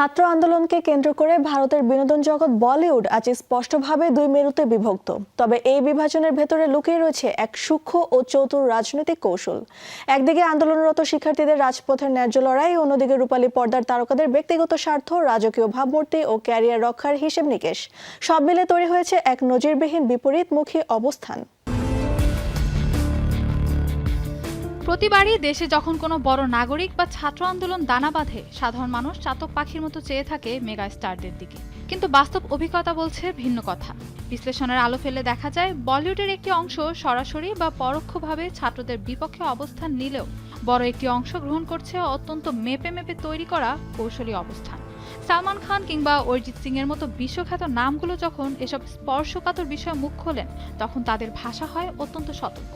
ছাত্র আন্দোলনকে কেন্দ্র করে ভারতের বিনোদন জগৎ বলিউড আজ স্পষ্টভাবে দুই মেরুতে বিভক্ত। তবে এই বিভাজনের ভেতরে লুকিয়ে রয়েছে এক সূক্ষ্ম ও চতুর রাজনৈতিক কৌশল। একদিকে আন্দোলনরত শিক্ষার্থীদের রাজপথের ন্যায্য লড়াই, অন্যদিকে রূপালী পর্দার তারকাদের ব্যক্তিগত স্বার্থ, রাজকীয় ভাবমূর্তি ও ক্যারিয়ার রক্ষার হিসেব নিকেশ, সব মিলে তৈরি হয়েছে এক নজিরবিহীন বিপরীতমুখী অবস্থান। প্রতিবারই দেশে যখন কোনো বড় নাগরিক বা ছাত্র আন্দোলন দানা বাঁধে, সাধারণ মানুষ চাতক পাখির মতো চেয়ে থাকে মেগা স্টারদের দিকে। কিন্তু বাস্তব অভিজ্ঞতা বলছে ভিন্ন কথা। বিশ্লেষণের আলো ফেলে দেখা যায়, বলিউডের একটি অংশ সরাসরি বা পরোক্ষভাবে ছাত্রদের বিপক্ষে অবস্থান নিলেও বড় একটি অংশ গ্রহণ করছে অত্যন্ত মেপে মেপে তৈরি করা কৌশলী অবস্থান। সালমান খান কিংবা অরিজিৎ সিং এর মতো বিশ্বখ্যাত নামগুলো যখন এসব স্পর্শকাতর বিষয়ে মুখ খোলেন, তখন তাদের ভাষা হয় অত্যন্ত সতর্ক।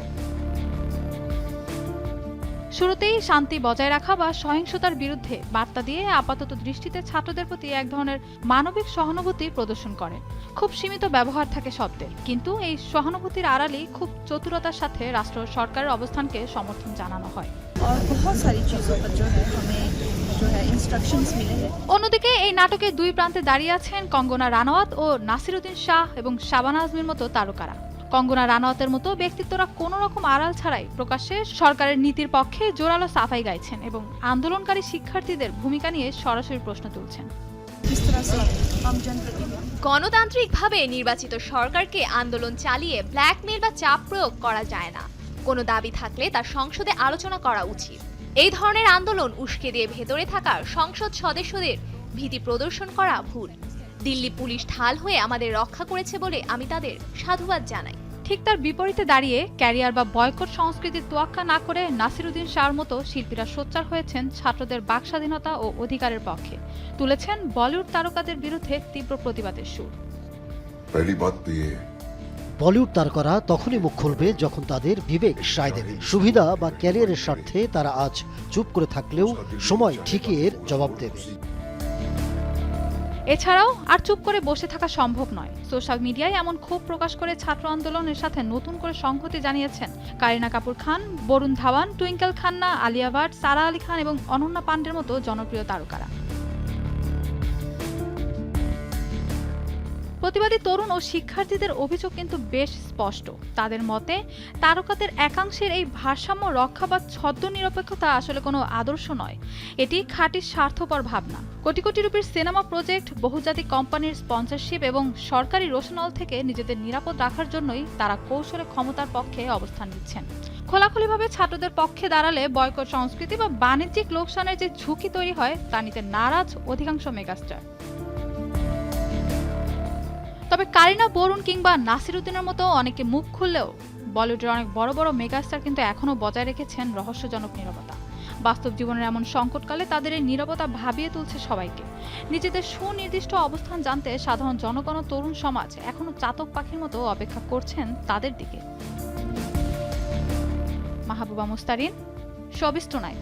শুরুতেই শান্তি বজায় রাখা বা সহিংসতার বিরুদ্ধে বার্তা দিয়ে আপাতত দৃষ্টিতে ছাত্রদের প্রতি এক ধরনের মানবিক সহানুভূতি প্রদর্শন করেন। খুব সীমিত ব্যবহার থাকে শব্দের, কিন্তু এই সহানুভূতির আড়ালেই খুব চতুরতার সাথে রাষ্ট্র সরকারের অবস্থানকে সমর্থন জানানো হয়। অন্যদিকে এই নাটকে দুই প্রান্তে দাঁড়িয়ে আছেন কঙ্গনা রানাওয়াত ও নাসিরুদ্দিন শাহ এবং শাবানা আজমির মতো তারকারা। কঙ্গনা রানাওয়াতের মতো ব্যক্তিত্বরা কোনো রকম আড়াল ছাড়াই প্রকাশ্যে সরকারের নীতির পক্ষে জোরালো সাফাই গাইছেন এবং আন্দোলনকারী শিক্ষার্থীদের ভূমিকা নিয়ে সরাসরি প্রশ্ন তুলছেন। গণতান্ত্রিকভাবে নির্বাচিত সরকারকে আন্দোলন চালিয়ে ব্ল্যাকমেইল বা চাপ প্রয়োগ করা যায় না। কোনো দাবি থাকলে তা সংসদে আলোচনা করা উচিত। এই ধরনের আন্দোলন উস্কে দিয়ে ভেতরে থাকা সংসদ সদস্যদের ভীতি প্রদর্শন করা ভুল। দিল্লি পুলিশ ঢাল হয়ে আমাদের রক্ষা করেছে বলে আমি তাদের সাধুবাদ জানাই। ঠিক তার বিপরীতে দাঁড়িয়ে ক্যারিয়ার বা বয়কট সংস্কৃতির তোয়াক্কা না করে নাসিরুদ্দিন শাহর মতো শিল্পীরা সোচ্চার হয়েছেন ছাত্রদের বাক স্বাধীনতা ও অধিকারের পক্ষে, তুলেছেন বলিউড তারকাদের বিরুদ্ধে তীব্র প্রতিবাদের সুর। বলিউড তারকারা তখনই মুখ খুলবে যখন তাদের বিবেক সায় দেবে। সুবিধা বা ক্যারিয়ারের স্বার্থে তারা আজ চুপ করে থাকলেও সময় ঠিকই এর জবাব দেবে। এছাড়াও আর চুপ করে বসে থাকা সম্ভব নয়। সোশ্যাল মিডিয়ায় এমন ক্ষোভ প্রকাশ করে ছাত্র আন্দোলনের সাথে নতুন করে সংহতি জানিয়েছেন কারিনা কাপুর খান, বরুণ ধাওয়ান, টুইঙ্কেল খান্না, আলিয়া ভাট, সারা আলী খান এবং অনন্যা পান্ডের মতো জনপ্রিয় তারকারা। প্রতিবাদী তরুণ ও শিক্ষার্থীদের অভিযোগ কিন্তু বেশ স্পষ্ট। তাদের মতে, তারকাদের একাংশের এই ভারসাম্য রক্ষা বা ছদ্ম নিরপেক্ষতা আসলে কোনো আদর্শ নয়, এটি খাঁটি স্বার্থপর ভাবনা। কোটি কোটি রুপির সিনেমা প্রজেক্ট, বহুজাতিক কোম্পানির স্পন্সরশিপ এবং সরকারি রোশনল থেকে নিজেদের নিরাপদ রাখার জন্যই তারা কৌশলে ক্ষমতার পক্ষে অবস্থান নিচ্ছেন। খোলাখুলিভাবে ছাত্রদের পক্ষে দাঁড়ালে বয়কট সংস্কৃতি বা বাণিজ্যিক লোকসানের যে ঝুঁকি তৈরি হয় তা নিতে নারাজ অধিকাংশ মেগাস্টার। তবে কারিনা, বরুণ কিংবা নাসিরুদ্দিনের মতো অনেকে মুখ খুললেও বলিউডের অনেক বড় বড় মেগাস্টার কিন্তু এখনও বজায় রেখেছেন রহস্যজনক নীরবতা। বাস্তব জীবনের এমন সংকটকালে তাদের এই নীরবতা ভাবিয়ে তুলছে সবাইকে। নিজেদের সুনির্দিষ্ট অবস্থান জানতে সাধারণ জনগণ ও তরুণ সমাজ এখনও চাতক পাখির মতো অপেক্ষা করছেন তাদের দিকে। Mahbuba Mustarin, showbiz tonight.